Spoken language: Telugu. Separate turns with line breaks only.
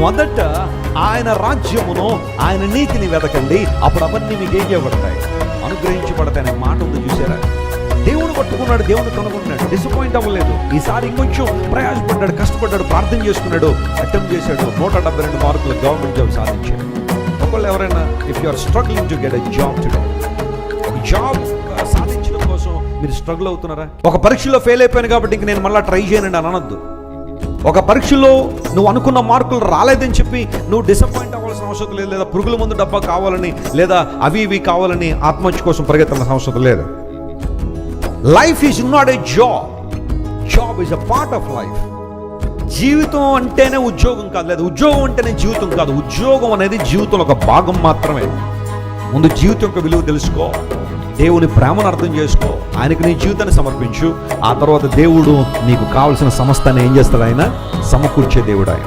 మొదట ఆయన రాజ్యమును, ఆయన నీతిని వెతకండి, అప్పుడు అవన్నీ మీకు ఏం చేయబడతాయి? అనుగ్రహించబడతాయి అనే మాట ఉంది, చూసారా? దేవుడు పట్టుకున్నాడు, దేవుడు కనుగొన్నాడు, డిసప్పాయింట్ అవ్వలేదు. ఈసారి ఇంకొంచెం ప్రయాసపడ్డాడు, కష్టపడ్డాడు, ప్రార్థన చేసుకున్నాడు, అటెంప్ట్ చేశాడు. 172 మార్కుల గవర్నమెంట్ జాబ్ సాధించాడు. ఒకళ్ళు ఎవరైనా, if you are struggling to get a job today, ఒక జాబ్ సాధించడం కోసం మీరు స్ట్రగుల్ అవుతున్నారా? ఒక పరీక్షలో ఫెయిల్ అయిపోయాను కాబట్టి ఇంక నేను మళ్ళీ ట్రై చేయనండి అని అనొద్దు. ఒక పరీక్షలో నువ్వు అనుకున్న మార్కులు రాలేదని చెప్పి నువ్వు డిసప్పాయింట్ అవ్వాల్సిన అవసరం లేదు. లేదా పురుగుల మందు డబ్బా కావాలని, లేదా అవి ఇవి కావాలని ఆత్మహత్య కోసం పరిగెత్తాల్సిన అవసరం లేదు. Life is not a job, job is a part of life. జీవితం అంటేనే ఉద్యోగం కాదు, లేదా ఉద్యోగం అంటేనే జీవితం కాదు. ఉద్యోగం అనేది జీవితంలో ఒక భాగం మాత్రమే. ముందు జీవితం యొక్క విలువ తెలుసుకో, దేవుని ప్రేమను అర్థం చేసుకో, ఆయనకు నీ జీవితాన్ని సమర్పించు. ఆ తర్వాత దేవుడు నీకు కావలసిన సమస్తాన్ని ఏం చేస్తాడు? ఆయన సమకూర్చే దేవుడు ఆయన.